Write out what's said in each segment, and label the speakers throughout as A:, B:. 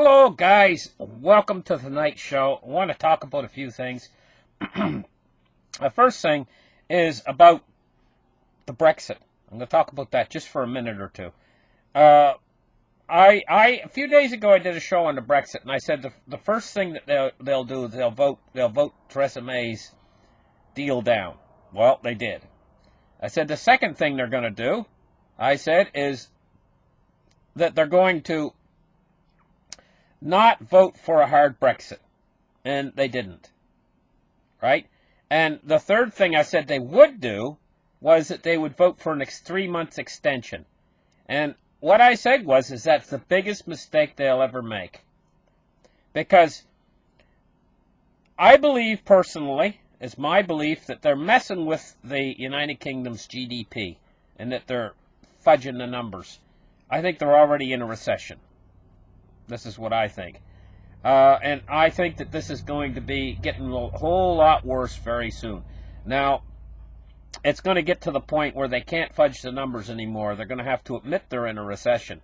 A: Hello, guys. Welcome to tonight's show. I want to talk about a few things. The first thing is about the Brexit. I'm going to talk about that just for a minute or two. A few days ago I did a show on the Brexit, and I said the first thing that they'll do is they'll vote Theresa May's deal down. Well, they did. I said the second thing they're going to do, I said, is that they're going to not vote for a hard Brexit. And they didn't. Right? And the third thing I said they would do was that they would vote for an 3 months extension. And what I said is that's the biggest mistake they'll ever make. Because I believe personally, it's my belief, that they're messing with the United Kingdom's GDP and that they're fudging the numbers. I think they're already in a recession. This is what I think. And I think that this is going to be getting a whole lot worse very soon. Now, it's going to get to the point where they can't fudge the numbers anymore. They're going to have to admit they're in a recession.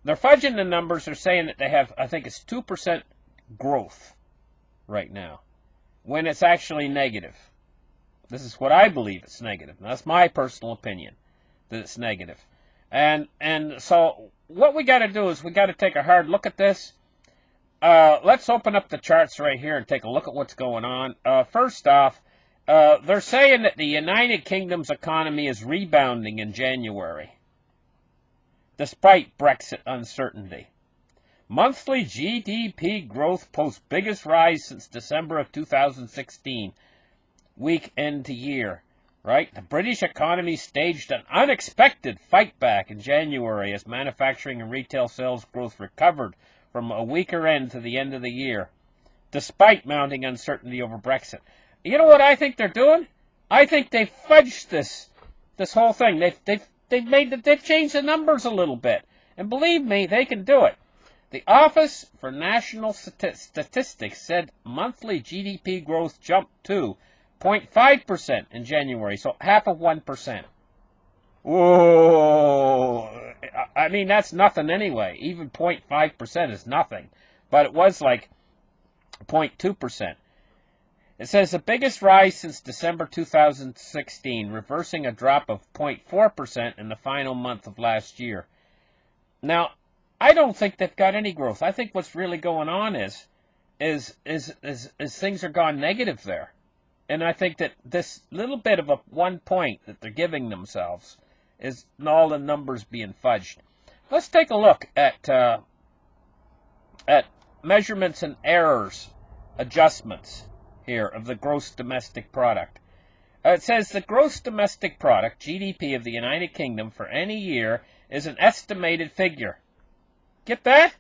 A: They're fudging the numbers. They're saying that they have, I think it's 2% growth right now, when it's actually negative. This is what I believe it's negative. Now, that's my personal opinion, that it's negative. And so what we got to do is we got to take a hard look at this. Let's open up the charts right here and take a look at what's going on. First off, they're saying that the United Kingdom's economy is rebounding in January, despite Brexit uncertainty. Monthly GDP growth posts biggest rise since December of 2016, week end to year. Right? The British economy staged an unexpected fight back in January as manufacturing and retail sales growth recovered from a weaker end to the end of the year, despite mounting uncertainty over Brexit. You know what I think they're doing? I think they've fudged this whole thing. They've changed the numbers a little bit, and believe me, they can do it. The Office for National Statistics said monthly GDP growth jumped to 0.5% in January, so half of 1%. Whoa! I mean, that's nothing anyway. Even 0.5% is nothing. But it was like 0.2%. It says the biggest rise since December 2016, reversing a drop of 0.4% in the final month of last year. Now, I don't think they've got any growth. I think what's really going on is things are gone negative there. And I think that this little bit of a 1 point that they're giving themselves is all the numbers being fudged. Let's take a look at measurements and errors, adjustments here of the gross domestic product. It says the gross domestic product, GDP of the United Kingdom for any year, is an estimated figure. Get that?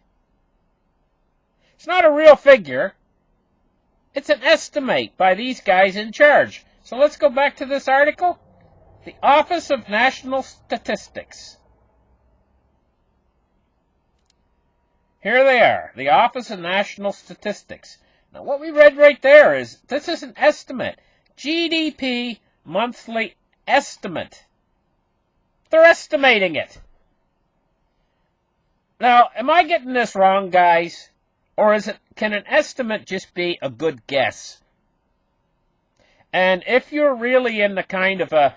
A: It's not a real figure. It's an estimate by these guys in charge. So let's go back to this article. The Office of National Statistics. Here they are. The Office of National Statistics. Now what we read right there is, this is an estimate. GDP monthly estimate. They're estimating it. Now, am I getting this wrong, guys? Or can an estimate just be a good guess? And if you're really in the kind of a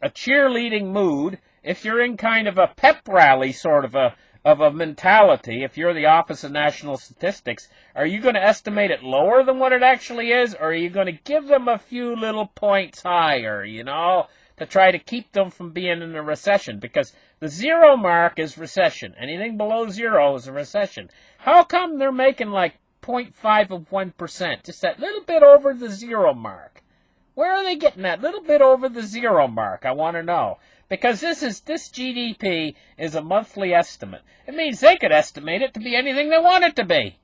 A: cheerleading mood, if you're in kind of a pep rally sort of a mentality, if you're the Office of National Statistics, are you going to estimate it lower than what it actually is, or are you going to give them a few little points higher, to try to keep them from being in a recession? Because the 0 mark is recession. Anything below 0 is a recession. How come they're making like 0.5 of 1%? Just that little bit over the 0 mark. Where are they getting that little bit over the 0 mark? I want to know. Because this GDP is a monthly estimate. It means they could estimate it to be anything they want it to be.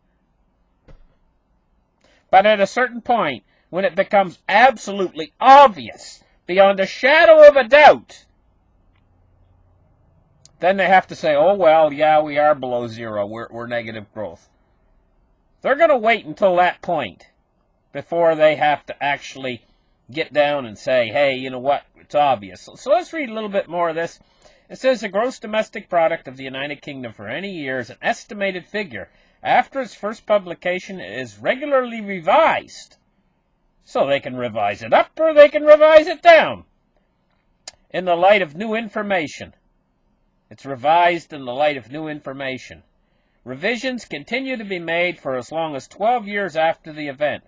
A: But at a certain point, when it becomes absolutely obvious, beyond a shadow of a doubt, then they have to say, oh, well, yeah, we are below 0. We're negative growth. They're going to wait until that point before they have to actually get down and say, hey, you know what, it's obvious. So let's read a little bit more of this. It says the gross domestic product of the United Kingdom for any year is an estimated figure. After its first publication, it is regularly revised. So they can revise it up or they can revise it down in the light of new information. It's revised in the light of new information. Revisions continue to be made for as long as 12 years after the event.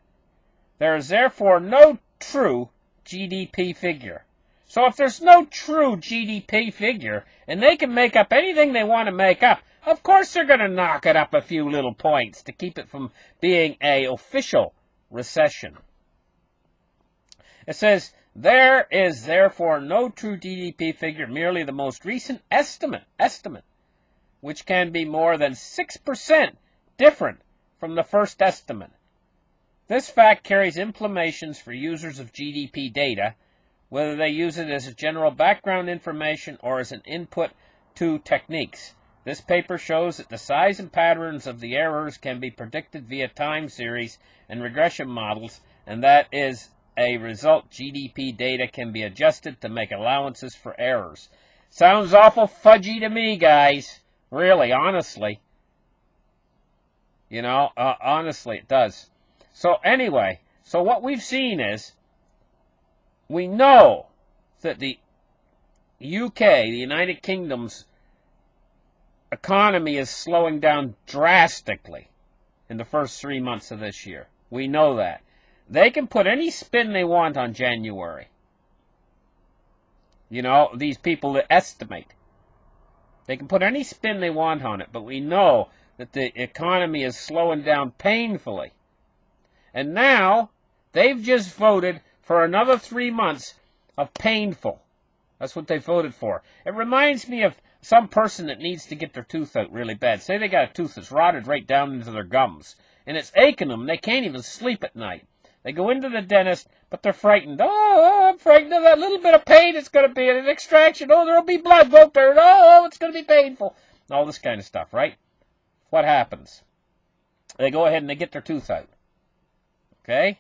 A: There is therefore no true GDP figure. So if there's no true GDP figure, and they can make up anything they want to make up, of course they're going to knock it up a few little points to keep it from being an official recession. It says, there is therefore no true GDP figure, merely the most recent estimate, which can be more than 6% different from the first estimate. This fact carries implications for users of GDP data, whether they use it as a general background information or as an input to techniques. This paper shows that the size and patterns of the errors can be predicted via time series and regression models, and that is a result GDP data can be adjusted to make allowances for errors. Sounds awful fudgy to me, guys. Really, honestly. You know, honestly it does. So anyway, so what we've seen is, we know that the UK, the United Kingdom's economy is slowing down drastically in the first 3 months of this year. We know that. They can put any spin they want on January. You know, these people that estimate. They can put any spin they want on it, but we know that the economy is slowing down painfully. And now, they've just voted for another 3 months of painful. That's what they voted for. It reminds me of some person that needs to get their tooth out really bad. Say they got a tooth that's rotted right down into their gums, and it's aching them. They can't even sleep at night. They go into the dentist, but they're frightened. Oh, I'm frightened of that little bit of pain it's going to be, an extraction. Oh, there'll be blood out there. Oh, it's going to be painful. All this kind of stuff, right? What happens? They go ahead and they get their tooth out. Okay?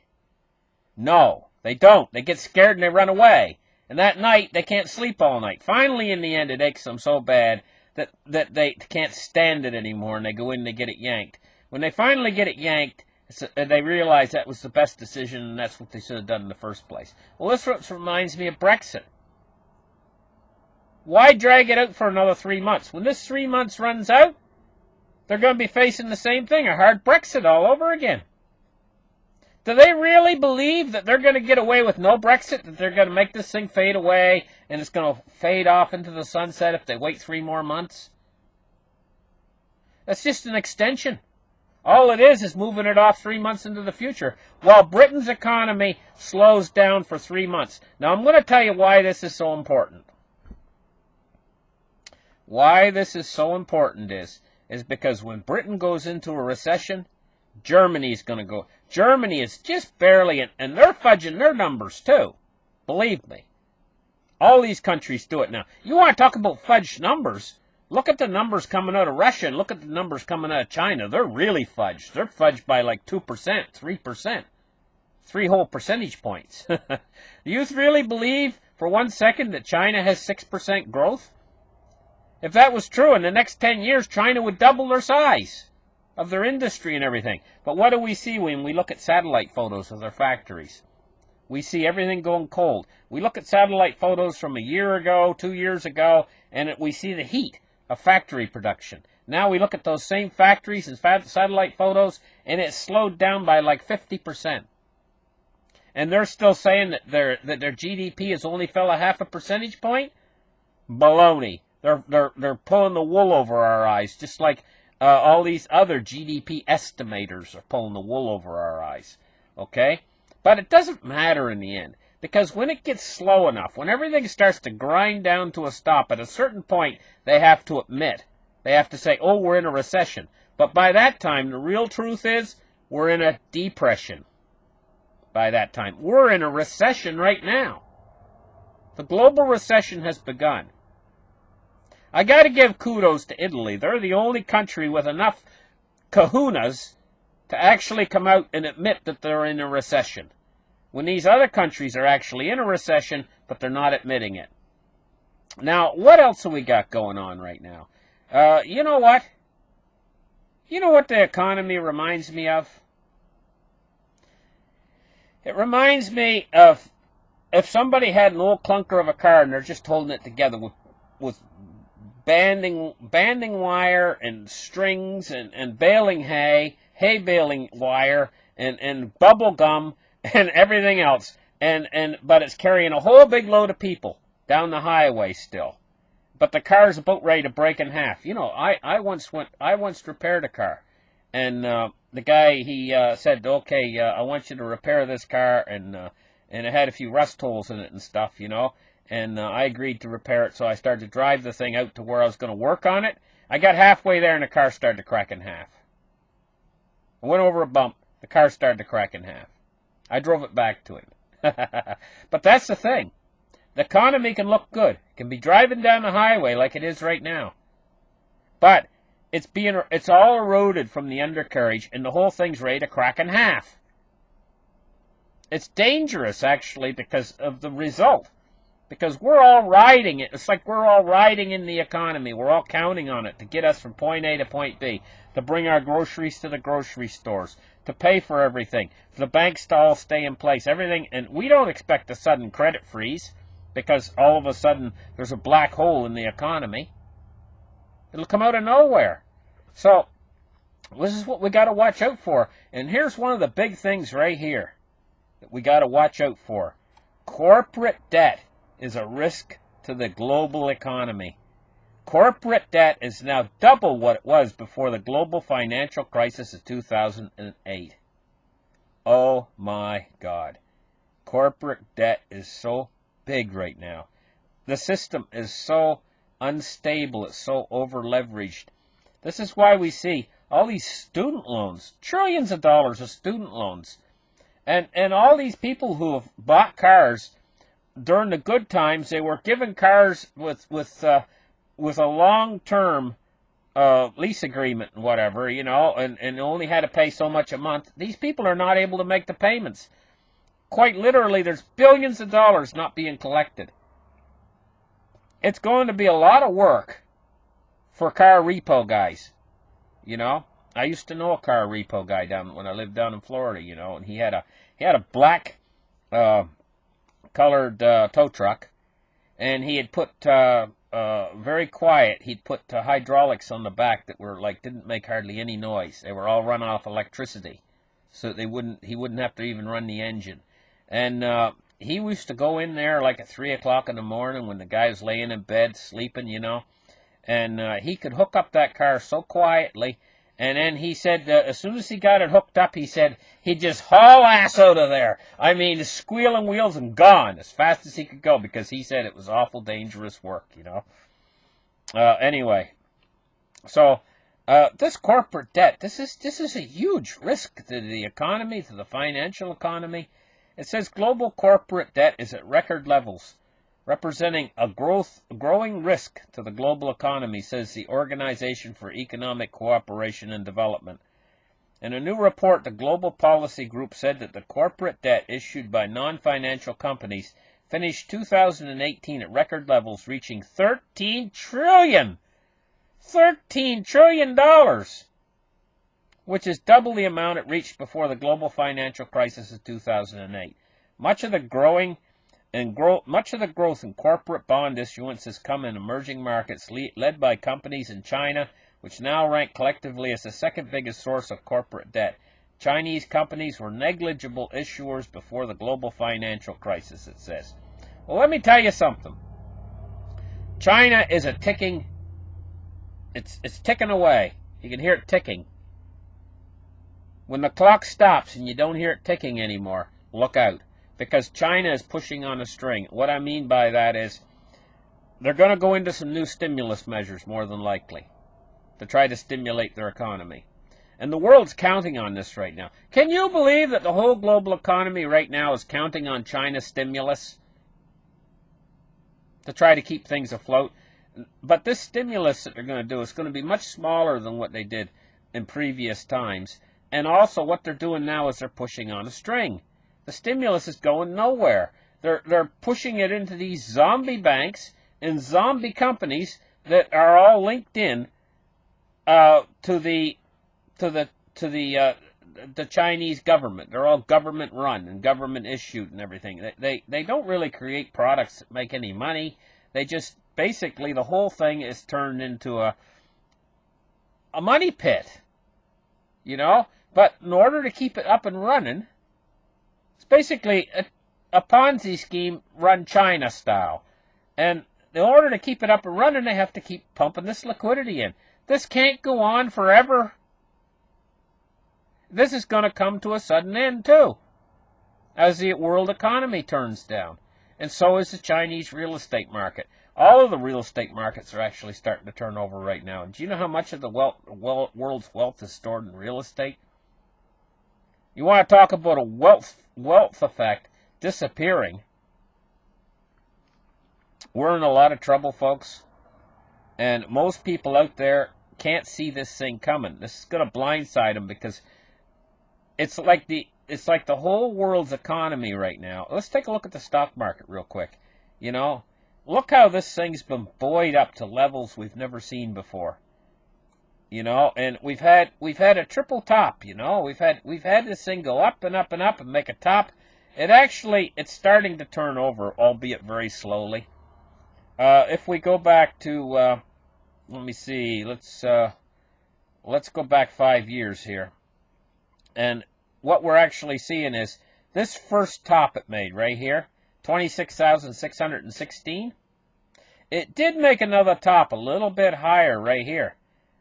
A: No, they don't. They get scared and they run away. And that night, they can't sleep all night. Finally, in the end, it aches them so bad that they can't stand it anymore, and they go in and they get it yanked. When they finally get it yanked, they realize that was the best decision, and that's what they should have done in the first place. Well, this reminds me of Brexit. Why drag it out for another 3 months? When this 3 months runs out, they're going to be facing the same thing, a hard Brexit all over again. Do they really believe that they're going to get away with no Brexit, that they're going to make this thing fade away, and it's going to fade off into the sunset if they wait 3 more months? That's just an extension. All it is moving it off 3 months into the future, while Britain's economy slows down for 3 months. Now, I'm going to tell you why this is so important. Why this is so important is because when Britain goes into a recession, Germany's going to go. Germany is just barely, and they're fudging their numbers too. Believe me. All these countries do it now. You want to talk about fudged numbers? Look at the numbers coming out of Russia and look at the numbers coming out of China. They're really fudged. They're fudged by like 2%, 3%. 3 whole percentage points. Do you really believe for 1 second that China has 6% growth? If that was true, in the next 10 years, China would double their size of their industry and everything. But what do we see when we look at satellite photos of their factories? We see everything going cold. We look at satellite photos from a year ago, 2 years ago, and we see the heat of factory production. Now we look at those same factories and satellite photos, and it's slowed down by like 50%. And they're still saying that their GDP has only fell a half a percentage point? Baloney. They're pulling the wool over our eyes, just like all these other GDP estimators are pulling the wool over our eyes. Okay? But it doesn't matter in the end. Because when it gets slow enough, when everything starts to grind down to a stop, at a certain point, they have to admit. They have to say, oh, we're in a recession. But by that time, the real truth is, we're in a depression. By that time. We're in a recession right now. The global recession has begun. I got to give kudos to Italy. They're the only country with enough kahunas to actually come out and admit that they're in a recession. When these other countries are actually in a recession, but they're not admitting it. Now, what else have we got going on right now? You know what? You know what the economy reminds me of? It reminds me of if somebody had an old clunker of a car and they're just holding it together with banding wire and strings and baling hay baling wire and bubble gum and everything else. But it's carrying a whole big load of people down the highway still. But the car's about ready to break in half. You know, I once repaired a car, and the guy he said, okay, I want you to repair this car, and it had a few rust holes in it and stuff, you know. And I agreed to repair it, so I started to drive the thing out to where I was going to work on it. I got halfway there, and the car started to crack in half. I went over a bump. The car started to crack in half. I drove it back to him. But that's the thing. The economy can look good. It can be driving down the highway like it is right now. But it's all eroded from the undercarriage, and the whole thing's ready to crack in half. It's dangerous, actually, because of the result. Because we're all riding it. It's like we're all riding in the economy. We're all counting on it to get us from point A to point B, to bring our groceries to the grocery stores, to pay for everything, for the banks to all stay in place, everything. And we don't expect a sudden credit freeze because all of a sudden there's a black hole in the economy. It'll come out of nowhere. So this is what we got to watch out for. And here's one of the big things right here that we got to watch out for. Corporate debt is a risk to the global economy. Corporate debt is now double what it was before the global financial crisis of 2008. Oh my God. Corporate debt is so big right now. The system is so unstable. It's so over-leveraged. This is why we see all these student loans, trillions of dollars of student loans. And all these people who have bought cars during the good times, they were given cars with a long-term lease agreement and whatever, you know, and only had to pay so much a month. These people are not able to make the payments. Quite literally, there's billions of dollars not being collected. It's going to be a lot of work for car repo guys, you know. I used to know a car repo guy when I lived down in Florida, you know, and he had a black colored tow truck, and he had put very quiet. He'd put hydraulics on the back that were didn't make hardly any noise. They were all run off electricity, so he wouldn't have to even run the engine. And he used to go in there at 3 o'clock in the morning when the guy was laying in bed sleeping, you know, and he could hook up that car so quietly. And then he said, as soon as he got it hooked up, he said he'd just haul ass out of there. I mean, squealing wheels and gone as fast as he could go, because he said it was awful dangerous work, you know. Anyway, so this corporate debt, this is a huge risk to the economy, to the financial economy. It says global corporate debt is at record levels, representing a growing risk to the global economy, says the Organization for Economic Cooperation and Development. In a new report, the Global Policy Group said that the corporate debt issued by non-financial companies finished 2018 at record levels, reaching $13 trillion, which is double the amount it reached before the global financial crisis of 2008. Much of the growth in corporate bond issuance has come in emerging markets led by companies in China, which now rank collectively as the second biggest source of corporate debt. Chinese companies were negligible issuers before the global financial crisis, it says. Well, let me tell you something. China is ticking. It's ticking away. You can hear it ticking. When the clock stops and you don't hear it ticking anymore, look out. Because China is pushing on a string. What I mean by that is they're going to go into some new stimulus measures, more than likely, to try to stimulate their economy. And the world's counting on this right now. Can you believe that the whole global economy right now is counting on China's stimulus to try to keep things afloat? But this stimulus that they're going to do is going to be much smaller than what they did in previous times. And also what they're doing now is they're pushing on a string. The stimulus is going nowhere. They're pushing it into these zombie banks in zombie companies that are all linked in to the Chinese government. They're all government run and government issued and everything. They don't really create products that make any money. They just basically, the whole thing is turned into a money pit, you know. But in order to keep it up and running, it's basically a Ponzi scheme run China style. And in order to keep it up and running, they have to keep pumping this liquidity in. This can't go on forever. This is going to come to a sudden end, too, as the world economy turns down. And so is the Chinese real estate market. All of the real estate markets are actually starting to turn over right now. And do you know how much of the world's wealth is stored in real estate? You want to talk about a wealth effect disappearing. We're in a lot of trouble, folks. And most people out there can't see this thing coming. This is going to blindside them because it's like the whole world's economy right now. Let's take a look at the stock market real quick. You know, look how this thing's been buoyed up to levels we've never seen before. You know, and we've had a triple top. You know, we've had this thing go up and up and up and make a top. It's starting to turn over, albeit very slowly. If we go back to, let me see, let's go back 5 years here. And what we're actually seeing is this first top it made right here, 26,616. It did make another top a little bit higher right here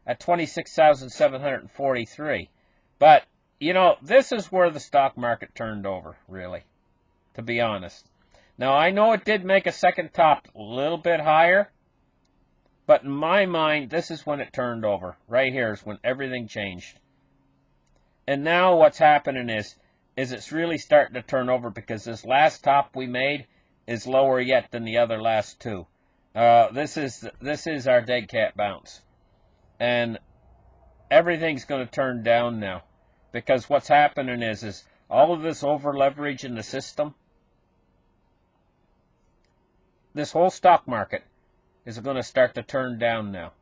A: at 26,743. But, you know, this is where the stock market turned over, really, to be honest. Now, I know it did make a second top a little bit higher, but in my mind, this is when it turned over. Right here is when everything changed. And now what's happening is it's really starting to turn over because this last top we made is lower yet than the other last two. This is our dead cat bounce. And everything's going to turn down now because what's happening is all of this over leverage in the system, this whole stock market is going to start to turn down now.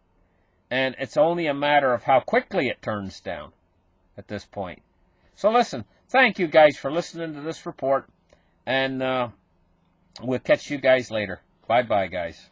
A: And it's only a matter of how quickly it turns down at this point. So listen, thank you guys for listening to this report. And we'll catch you guys later. Bye-bye, guys.